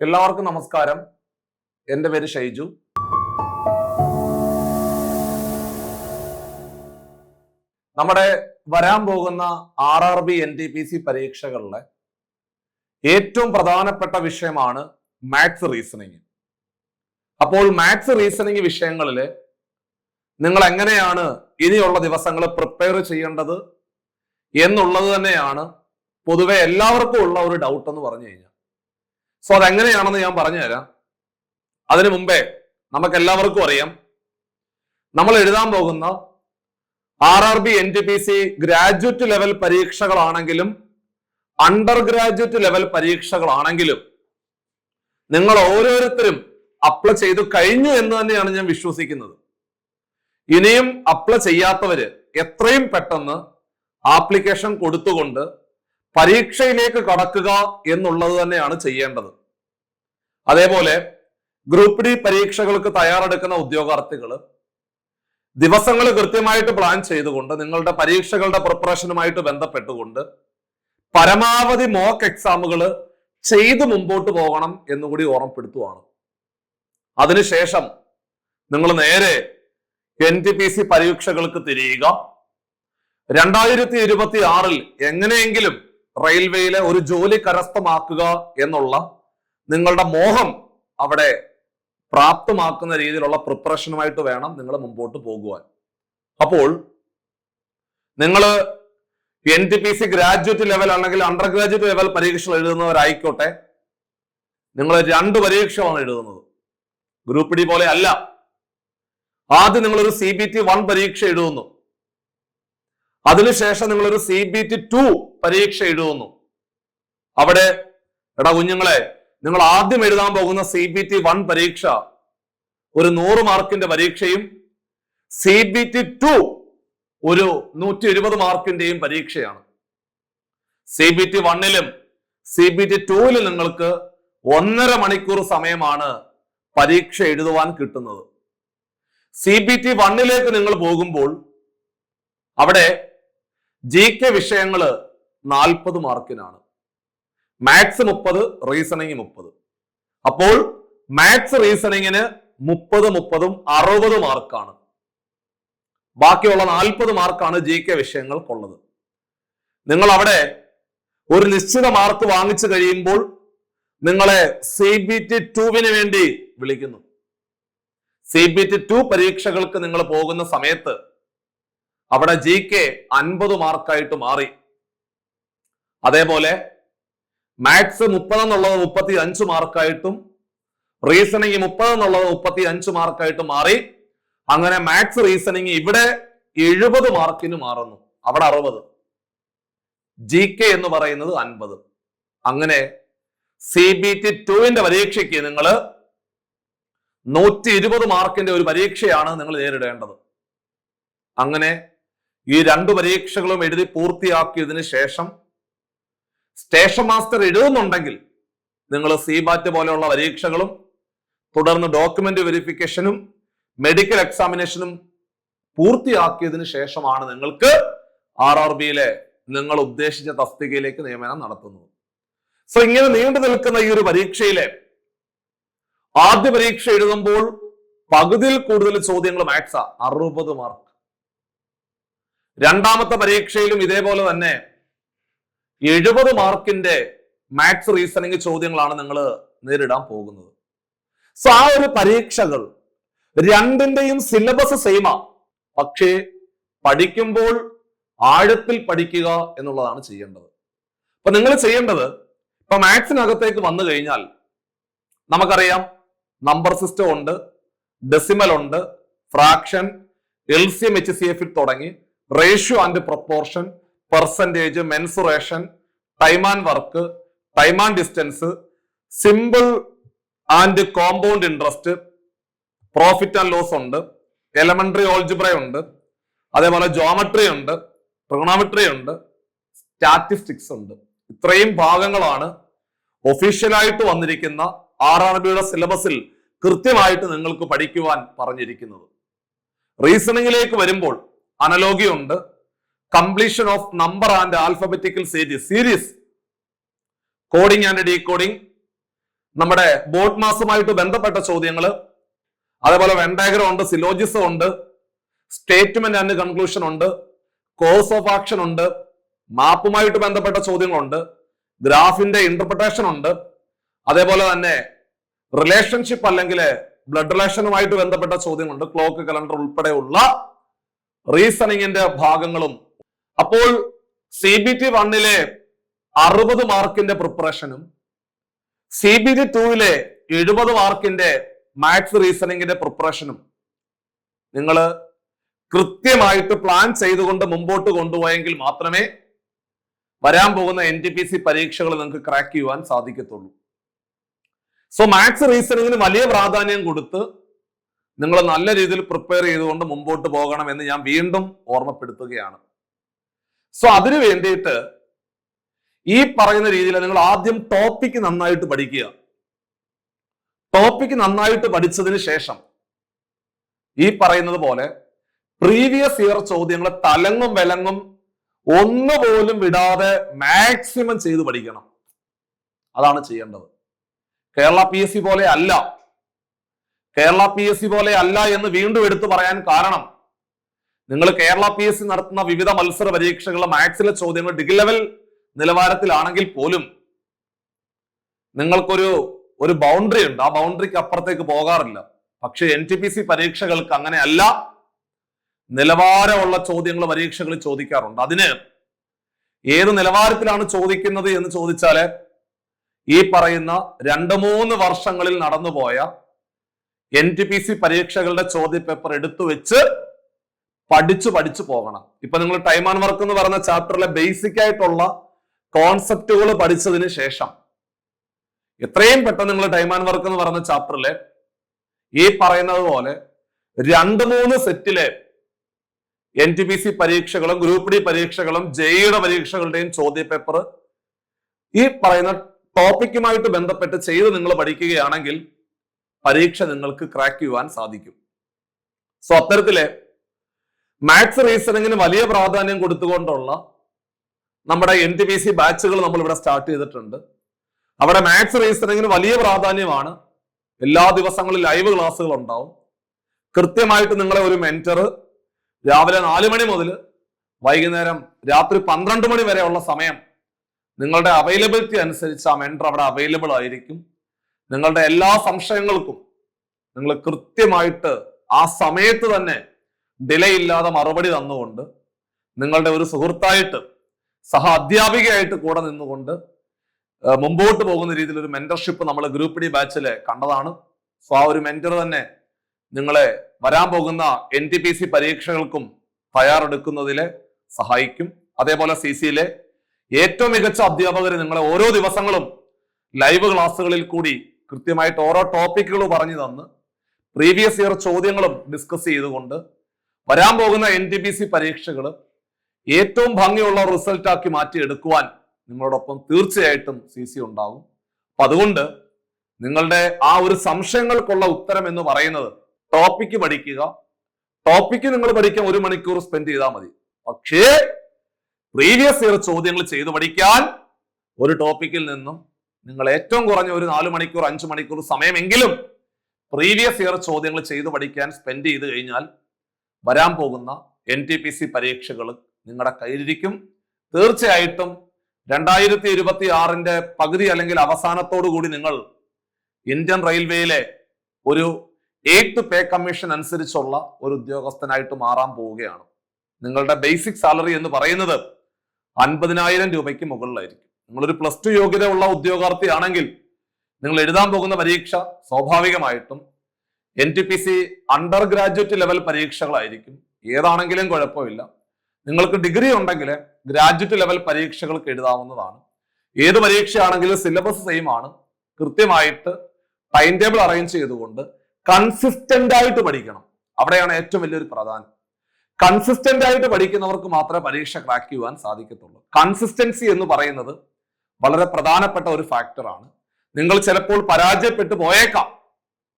എല്ലാവർക്കും നമസ്കാരം. എൻ്റെ പേര് ഷൈജു. നമ്മുടെ വരാൻ പോകുന്ന RRB NTPC പരീക്ഷകളിലെ ഏറ്റവും പ്രധാനപ്പെട്ട വിഷയമാണ് മാത്സ് റീസണിങ്. അപ്പോൾ മാത്സ് റീസണിങ് വിഷയങ്ങളിൽ നിങ്ങൾ എങ്ങനെയാണ് ഇനിയുള്ള ദിവസങ്ങൾ പ്രിപ്പയർ ചെയ്യേണ്ടത് എന്നുള്ളത് തന്നെയാണ് പൊതുവെ എല്ലാവർക്കും ഉള്ള ഒരു ഡൗട്ട് എന്ന് പറഞ്ഞു കഴിഞ്ഞാൽ. സോ അതെങ്ങനെയാണെന്ന് ഞാൻ പറഞ്ഞുതരാം. അതിനു മുമ്പേ നമുക്ക് എല്ലാവർക്കും അറിയാം, നമ്മൾ എഴുതാൻ പോകുന്ന RRB NTPC ഗ്രാജുവേറ്റ് ലെവൽ പരീക്ഷകളാണെങ്കിലും അണ്ടർ ഗ്രാജുവേറ്റ് ലെവൽ പരീക്ഷകളാണെങ്കിലും നിങ്ങൾ ഓരോരുത്തരും അപ്ലൈ ചെയ്തു കഴിഞ്ഞു എന്ന് തന്നെയാണ് ഞാൻ വിശ്വസിക്കുന്നത്. ഇനിയും അപ്ലൈ ചെയ്യാത്തവര് എത്രയും പെട്ടെന്ന് ആപ്ലിക്കേഷൻ കൊടുത്തുകൊണ്ട് പരീക്ഷയിലേക്ക് കടക്കുക എന്നുള്ളത് തന്നെയാണ് ചെയ്യേണ്ടത്. അതേപോലെ ഗ്രൂപ്പ് ഡി പരീക്ഷകൾക്ക് തയ്യാറെടുക്കുന്ന ഉദ്യോഗാർത്ഥികൾ ദിവസങ്ങൾ കൃത്യമായിട്ട് പ്ലാൻ ചെയ്തുകൊണ്ട് നിങ്ങളുടെ പരീക്ഷകളുടെ പ്രിപ്പറേഷനുമായിട്ട് ബന്ധപ്പെട്ടുകൊണ്ട് പരമാവധി മോക്ക് എക്സാമുകൾ ചെയ്ത് മുമ്പോട്ട് പോകണം എന്നുകൂടി ഓർമ്മപ്പെടുത്തുവാണ്. അതിനുശേഷം നിങ്ങൾ നേരെ NTPC പരീക്ഷകൾക്ക് തിരിയുക. 2026 എങ്ങനെയെങ്കിലും റെയിൽവേയിലെ ഒരു ജോലി കരസ്ഥമാക്കുക എന്നുള്ള നിങ്ങളുടെ മോഹം അവിടെ പ്രാപ്തമാക്കുന്ന രീതിയിലുള്ള പ്രിപ്പറേഷനുമായിട്ട് വേണം നിങ്ങൾ മുമ്പോട്ട് പോകുവാൻ. അപ്പോൾ നിങ്ങൾ NTPC ഗ്രാജുവേറ്റ് ലെവൽ അല്ലെങ്കിൽ അണ്ടർ ഗ്രാജുവേറ്റ് ലെവൽ പരീക്ഷകൾ എഴുതുന്നവരായിക്കോട്ടെ, നിങ്ങൾ 2 പരീക്ഷകളാണ് എഴുതുന്നത്. ഗ്രൂപ്പ് ഡി പോലെ അല്ല. ആദ്യം നിങ്ങളൊരു CBT 1 പരീക്ഷ എഴുതുന്നു, അതിനുശേഷം നിങ്ങളൊരു CBT 2 പരീക്ഷ എഴുതുന്നു. അവിടെ കുഞ്ഞുങ്ങളെ, നിങ്ങൾ ആദ്യം എഴുതാൻ പോകുന്ന CBT 1 പരീക്ഷ ഒരു 100 മാർക്കിന്റെ പരീക്ഷയും CBT 2 ഒരു 120 മാർക്കിന്റെയും പരീക്ഷയാണ്. CBT 1ലും CBT 2ലും നിങ്ങൾക്ക് 1.5 മണിക്കൂർ സമയമാണ് പരീക്ഷ എഴുതുവാൻ കിട്ടുന്നത്. CBT 1ലേക്ക് നിങ്ങൾ പോകുമ്പോൾ അവിടെ GK വിഷയങ്ങൾ 40 മാർക്കിനാണ്. Maths 30, reasoning 30. അപ്പോൾ മാത്സ് റീസണിങ്ങിന് 30, 60 മാർക്കാണ്. ബാക്കിയുള്ള 40 മാർക്കാണ് GK വിഷയങ്ങൾക്കുള്ളത്. നിങ്ങൾ അവിടെ ഒരു നിശ്ചിത മാർക്ക് വാങ്ങിച്ചു കഴിയുമ്പോൾ നിങ്ങളെ CBT 2വിന് വേണ്ടി വിളിക്കുന്നു. CBT 2 പരീക്ഷകൾക്ക് നിങ്ങൾ പോകുന്ന സമയത്ത് അവിടെ GK 50 മാർക്കായിട്ട് മാറി. അതേപോലെ മാത്സ് 30 എന്നുള്ളത് 35 മാർക്കായിട്ടും റീസണിങ് 30 എന്നുള്ളത് 35 മാർക്കായിട്ടും മാറി. അങ്ങനെ മാത്സ് റീസണിങ് ഇവിടെ 70 മാർക്കിന് മാറുന്നു, അവിടെ 60. GK എന്ന് പറയുന്നത് 50. അങ്ങനെ CBT 2വിന്റെ പരീക്ഷയ്ക്ക് നിങ്ങൾ 120 മാർക്കിന്റെ ഒരു പരീക്ഷയാണ് നിങ്ങൾ നേരിടേണ്ടത്. അങ്ങനെ ഈ 2 പരീക്ഷകളും എഴുതി പൂർത്തിയാക്കിയതിനു ശേഷം സ്റ്റേഷൻ മാസ്റ്റർ എഴുതുന്നുണ്ടെങ്കിൽ നിങ്ങൾ CBAT പോലെയുള്ള പരീക്ഷകളും തുടർന്ന് ഡോക്യുമെന്റ് വെരിഫിക്കേഷനും മെഡിക്കൽ എക്സാമിനേഷനും പൂർത്തിയാക്കിയതിനു ശേഷമാണ് നിങ്ങൾക്ക് RRBയിലെ നിങ്ങൾ ഉദ്ദേശിച്ച തസ്തികയിലേക്ക് നിയമനം നടത്തുന്നത്. സോ ഇങ്ങനെ നീണ്ടു നിൽക്കുന്ന ഈ ഒരു പരീക്ഷയിലെ ആദ്യ പരീക്ഷ എഴുതുമ്പോൾ പകുതിയിൽ കൂടുതൽ ചോദ്യങ്ങൾ മാത്സാ, 60 മാർക്ക്. രണ്ടാമത്തെ പരീക്ഷയിലും ഇതേപോലെ തന്നെ 70 മാർക്കിന്റെ മാത്സ് റീസണിങ് ചോദ്യങ്ങളാണ് നിങ്ങൾ നേരിടാൻ പോകുന്നത്. സോ ആ ഒരു പരീക്ഷകൾ രണ്ടിന്റെയും സിലബസ് സെയിമാ, പക്ഷേ പഠിക്കുമ്പോൾ ആഴത്തിൽ പഠിക്കുക എന്നുള്ളതാണ് ചെയ്യേണ്ടത്. അപ്പൊ നിങ്ങൾ ചെയ്യേണ്ടത്, ഇപ്പൊ മാത്സിനകത്തേക്ക് വന്നു കഴിഞ്ഞാൽ നമുക്കറിയാം നമ്പർ സിസ്റ്റം ഉണ്ട്, ഡെസിമൽ ഉണ്ട്, ഫ്രാക്ഷൻ, LCM HCF തുടങ്ങി ratio and proportion, percentage, mensuration, time and work, time and distance, simple and compound interest, profit and loss ഉണ്ട്, എലമെന്ററി ഓൾജിബ്ര ഉണ്ട്, അതേപോലെ ജോമെട്രി ഉണ്ട്, ട്രിഗണോമെട്രി ഉണ്ട്, സ്റ്റാറ്റിസ്റ്റിക്സ് ഉണ്ട്. ഇത്രയും ഭാഗങ്ങളാണ് ഒഫീഷ്യലായിട്ട് വന്നിരിക്കുന്ന RRBയുടെ സിലബസിൽ കൃത്യമായിട്ട് നിങ്ങൾക്ക് പഠിക്കുവാൻ പറഞ്ഞിരിക്കുന്നത്. റീസണിങ്ങിലേക്ക് വരുമ്പോൾ അനലോഗി ഉണ്ട്, completion of number and alphabetical series, coding and decoding, നമ്മുടെ ബോട്ട് മാസുമായിട്ട് ബന്ധപ്പെട്ട ചോദ്യങ്ങൾ, അതേപോലെ വെൻ ഡയഗ്രം ഉണ്ട്, സിലോജിസം ഉണ്ട്, സ്റ്റേറ്റ്മെന്റ് ആൻഡ് കൺക്ലൂഷൻ ഉണ്ട്, കോഴ്സ് ഓഫ് ആക്ഷൻ ഉണ്ട്, മാപ്പുമായിട്ട് ബന്ധപ്പെട്ട ചോദ്യങ്ങളുണ്ട്, ഗ്രാഫിന്റെ ഇന്റർപ്രിട്ടേഷൻ ഉണ്ട്, അതേപോലെ തന്നെ റിലേഷൻഷിപ്പ് അല്ലെങ്കിൽ ബ്ലഡ് റിലേഷനുമായിട്ട് ബന്ധപ്പെട്ട ചോദ്യങ്ങളുണ്ട്, ക്ലോക്ക് കലണ്ടർ ഉൾപ്പെടെയുള്ള റീസണിങ്ങിന്റെ ഭാഗങ്ങളും. അപ്പോൾ CBT 1 60 മാർക്കിന്റെ പ്രിപ്പറേഷനും CBT 2 70 മാർക്കിന്റെ മാത്സ് റീസണിങ്ങിന്റെ പ്രിപ്പറേഷനും നിങ്ങൾ കൃത്യമായിട്ട് പ്ലാൻ ചെയ്തുകൊണ്ട് മുമ്പോട്ട് കൊണ്ടുപോയെങ്കിൽ മാത്രമേ വരാൻ പോകുന്ന NTPC പരീക്ഷകൾ നിങ്ങൾക്ക് ക്രാക്ക് ചെയ്യുവാൻ സാധിക്കത്തുള്ളൂ. സോ മാത്സ് റീസണിങ്ങിന് വലിയ പ്രാധാന്യം കൊടുത്ത് നിങ്ങൾ നല്ല രീതിയിൽ പ്രിപ്പയർ ചെയ്തുകൊണ്ട് മുമ്പോട്ട് പോകണം എന്ന് ഞാൻ വീണ്ടും ഓർമ്മപ്പെടുത്തുകയാണ്. സോ അതിനു വേണ്ടിയിട്ട് ഈ പറയുന്ന രീതിയിൽ നിങ്ങൾ ആദ്യം ടോപ്പിക്ക് നന്നായിട്ട് പഠിക്കുക. ടോപ്പിക്ക് നന്നായിട്ട് പഠിച്ചതിന് ശേഷം ഈ പറയുന്നത് പോലെ പ്രീവിയസ് ഇയർ ചോദ്യങ്ങൾ തലങ്ങും വിലങ്ങും ഒന്നുപോലും വിടാതെ മാക്സിമം ചെയ്ത് പഠിക്കണം. അതാണ് ചെയ്യേണ്ടത്. കേരള PSC പോലെ അല്ല. കേരള PSC പോലെ അല്ല എന്ന് വീണ്ടും എടുത്തു പറയാൻ കാരണം, നിങ്ങൾ കേരള PSC നടത്തുന്ന വിവിധ മത്സര പരീക്ഷകളുടെ മാത്സിലെ ചോദ്യങ്ങൾ ഡിഗ്രി ലെവൽ നിലവാരത്തിലാണെങ്കിൽ പോലും നിങ്ങൾക്കൊരു ബൗണ്ടറി ഉണ്ട്. ആ ബൗണ്ടറിക്ക് അപ്പുറത്തേക്ക് പോകാറില്ല. പക്ഷെ NTPC പരീക്ഷകൾക്ക് അങ്ങനെ അല്ല. നിലവാരമുള്ള ചോദ്യങ്ങൾ പരീക്ഷകളിൽ ചോദിക്കാറുണ്ട്. അതിന് ഏത് നിലവാരത്തിലാണ് ചോദിക്കുന്നത് എന്ന് ചോദിച്ചാല് ഈ പറയുന്ന 2-3 വർഷങ്ങളിൽ നടന്നുപോയ NTPC പരീക്ഷകളുടെ ചോദ്യപേപ്പർ എടുത്തു വെച്ച് പഠിച്ചു പോകണം. ഇപ്പൊ നിങ്ങൾ ടൈം ആൻഡ് വർക്ക് എന്ന് പറഞ്ഞ ചാപ്റ്ററിലെ ബേസിക് ആയിട്ടുള്ള കോൺസെപ്റ്റുകൾ പഠിച്ചതിന് ശേഷം എത്രയും പെട്ടെന്ന് നിങ്ങൾ ടൈം ആൻഡ് വർക്ക് എന്ന് പറഞ്ഞ ചാപ്റ്ററിലെ ഈ പറയുന്നത് പോലെ 2-3 സെറ്റിലെ NTPC പരീക്ഷകളും ഗ്രൂപ്പ് ഡി പരീക്ഷകളും ജെഇയുടെ പരീക്ഷകളുടെയും ചോദ്യപേപ്പർ ഈ പറയുന്ന ടോപ്പിക്കുമായിട്ട് ബന്ധപ്പെട്ട് ചെയ്ത് നിങ്ങൾ പഠിക്കുകയാണെങ്കിൽ പരീക്ഷ നിങ്ങൾക്ക് ക്രാക്ക് ചെയ്യുവാൻ സാധിക്കും. സോ അത്തരത്തിലെ മാത്സ് റീസണിങ്ങിന് വലിയ പ്രാധാന്യം കൊടുത്തുകൊണ്ടുള്ള നമ്മുടെ NTPC ബാച്ചുകൾ നമ്മൾ ഇവിടെ സ്റ്റാർട്ട് ചെയ്തിട്ടുണ്ട്. അവിടെ മാത്സ് റീസണിങ്ങിന് വലിയ പ്രാധാന്യമാണ്. എല്ലാ ദിവസങ്ങളിലും ലൈവ് ക്ലാസ്സുകൾ ഉണ്ടാവും. കൃത്യമായിട്ട് നിങ്ങളെ ഒരു മെന്റർ രാവിലെ 4 മണി മുതൽ വൈകുന്നേരം രാത്രി 12 മണി വരെയുള്ള സമയം നിങ്ങളുടെ അവൈലബിലിറ്റി അനുസരിച്ച് ആ മെന്റർ അവിടെ അവൈലബിൾ ആയിരിക്കും. നിങ്ങളുടെ എല്ലാ സംശയങ്ങൾക്കും നിങ്ങൾ കൃത്യമായിട്ട് ആ സമയത്ത് തന്നെ ഡിലേ ഇല്ലാതെ മറുപടി തന്നുകൊണ്ട് നിങ്ങളുടെ ഒരു സുഹൃത്തായിട്ട് സഹ അധ്യാപികയായിട്ട് കൂടെ നിന്നുകൊണ്ട് മുമ്പോട്ട് പോകുന്ന രീതിയിൽ ഒരു മെന്റർഷിപ്പ് നമ്മൾ ഗ്രൂപ്പ് ഡി ബാച്ചില് കണ്ടതാണ്. സോ ആ ഒരു മെന്റർ തന്നെ നിങ്ങളെ വരാൻ പോകുന്ന NTPC പരീക്ഷകൾക്കും തയ്യാറെടുക്കുന്നതിലെ സഹായിക്കും. അതേപോലെ CCയിലെ ഏറ്റവും മികച്ച അധ്യാപകർ നിങ്ങളെ ഓരോ ദിവസങ്ങളും ലൈവ് ക്ലാസ്സുകളിൽ കൂടി കൃത്യമായിട്ട് ഓരോ ടോപ്പിക്കുകൾ പറഞ്ഞു തന്ന് പ്രീവിയസ് ഇയർ ചോദ്യങ്ങളും ഡിസ്കസ് ചെയ്തുകൊണ്ട് വരാൻ പോകുന്ന NTPC പരീക്ഷകൾ ഏറ്റവും ഭംഗിയുള്ള റിസൾട്ട് ആക്കി മാറ്റിയെടുക്കുവാൻ നിങ്ങളോടൊപ്പം തീർച്ചയായിട്ടും CC ഉണ്ടാകും. അപ്പൊ അതുകൊണ്ട് നിങ്ങളുടെ ആ ഒരു സംശയങ്ങൾക്കുള്ള ഉത്തരം എന്ന് പറയുന്നത് ടോപ്പിക്ക് പഠിക്കുക. ടോപ്പിക്ക് നിങ്ങൾ പഠിക്കാൻ 1 മണിക്കൂർ സ്പെൻഡ് ചെയ്താൽ മതി. പക്ഷേ പ്രീവിയസ് ഇയർ ചോദ്യങ്ങൾ ചെയ്തു പഠിക്കാൻ ഒരു ടോപ്പിക്കിൽ നിന്നും നിങ്ങൾ ഏറ്റവും കുറഞ്ഞ ഒരു 4 മണിക്കൂർ 5 മണിക്കൂർ സമയമെങ്കിലും പ്രീവിയസ് ഇയർ ചോദ്യങ്ങൾ ചെയ്തു പഠിക്കാൻ സ്പെൻഡ് ചെയ്ത് കഴിഞ്ഞാൽ വരാൻ പോകുന്ന NTPC പരീക്ഷകൾ നിങ്ങളുടെ കയ്യിലിരിക്കും. തീർച്ചയായിട്ടും 2026 പകുതി അല്ലെങ്കിൽ അവസാനത്തോടു കൂടി നിങ്ങൾ ഇന്ത്യൻ റെയിൽവേയിലെ ഒരു 8th പേ കമ്മീഷൻ അനുസരിച്ചുള്ള ഒരു ഉദ്യോഗസ്ഥനായിട്ട് മാറാൻ പോവുകയാണ്. നിങ്ങളുടെ ബേസിക് സാലറി എന്ന് പറയുന്നത് 50,000 രൂപയ്ക്ക് മുകളിലായിരിക്കും. നിങ്ങളൊരു +2 യോഗ്യത ഉള്ള ഉദ്യോഗാർത്ഥിയാണെങ്കിൽ നിങ്ങൾ എഴുതാൻ പോകുന്ന പരീക്ഷ സ്വാഭാവികമായിട്ടും NTPC അണ്ടർ ഗ്രാജുവേറ്റ് ലെവൽ പരീക്ഷകളായിരിക്കും. ഏതാണെങ്കിലും കുഴപ്പമില്ല. നിങ്ങൾക്ക് ഡിഗ്രി ഉണ്ടെങ്കിൽ ഗ്രാജുവേറ്റ് ലെവൽ പരീക്ഷകൾക്ക് എഴുതാവുന്നതാണ്. ഏത് പരീക്ഷയാണെങ്കിലും സിലബസ് സെയിം ആണ്. കൃത്യമായിട്ട് ടൈം ടേബിൾ അറേഞ്ച് ചെയ്തുകൊണ്ട് കൺസിസ്റ്റന്റ് ആയിട്ട് പഠിക്കണം. അവിടെയാണ് ഏറ്റവും വലിയൊരു പ്രാധാന്യം. കൺസിസ്റ്റന്റ് ആയിട്ട് പഠിക്കുന്നവർക്ക് മാത്രമേ പരീക്ഷ ക്രാക്ക് ചെയ്യുവാൻ സാധിക്കത്തുള്ളൂ. കൺസിസ്റ്റൻസി എന്ന് പറയുന്നത് വളരെ പ്രധാനപ്പെട്ട ഒരു ഫാക്ടറാണ്. നിങ്ങൾ ചിലപ്പോൾ പരാജയപ്പെട്ടു പോയേക്കാം.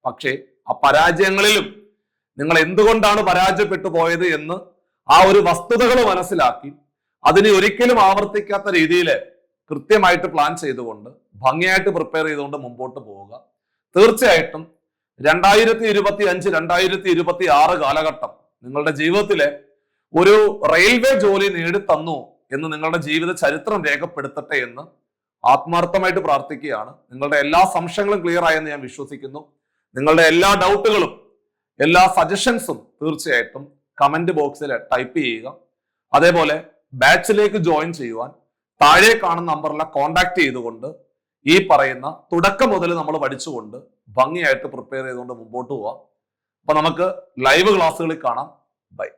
പക്ഷേ ആ പരാജയങ്ങളിലും നിങ്ങൾ എന്തുകൊണ്ടാണ് പരാജയപ്പെട്ടു പോയത് എന്ന് ആ ഒരു വസ്തുതകൾ മനസ്സിലാക്കി അതിനെ ഒരിക്കലും ആവർത്തിക്കാത്ത രീതിയിൽ കൃത്യമായിട്ട് പ്ലാൻ ചെയ്തുകൊണ്ട് ഭംഗിയായിട്ട് പ്രിപ്പയർ ചെയ്തുകൊണ്ട് മുമ്പോട്ട് പോവുക. തീർച്ചയായിട്ടും 2025 2026 കാലഘട്ടം നിങ്ങളുടെ ജീവിതത്തിലെ ഒരു റെയിൽവേ ജോലി നേടിത്തന്നു എന്ന് നിങ്ങളുടെ ജീവിത ചരിത്രം രേഖപ്പെടുത്തട്ടെ എന്ന് ആത്മാർത്ഥമായിട്ട് പ്രാർത്ഥിക്കുകയാണ്. നിങ്ങളുടെ എല്ലാ സംശയങ്ങളും ക്ലിയർ ആയെന്ന് ഞാൻ വിശ്വസിക്കുന്നു. നിങ്ങളുടെ എല്ലാ ഡൗട്ടുകളും എല്ലാ സജഷൻസും തീർച്ചയായിട്ടും കമന്റ് ബോക്സിൽ ടൈപ്പ് ചെയ്യുക. അതേപോലെ ബാച്ചിലേക്ക് ജോയിൻ ചെയ്യുവാൻ താഴെ കാണുന്ന നമ്പറിലെ കോൺടാക്ട് ചെയ്തുകൊണ്ട് ഈ പറയുന്ന തുടക്കം മുതൽ നമ്മൾ പഠിച്ചുകൊണ്ട് ഭംഗിയായിട്ട് പ്രിപ്പയർ ചെയ്തുകൊണ്ട് മുമ്പോട്ട് പോവാം. അപ്പൊ നമുക്ക് ലൈവ് ക്ലാസ്സുകളിൽ കാണാം. ബൈ.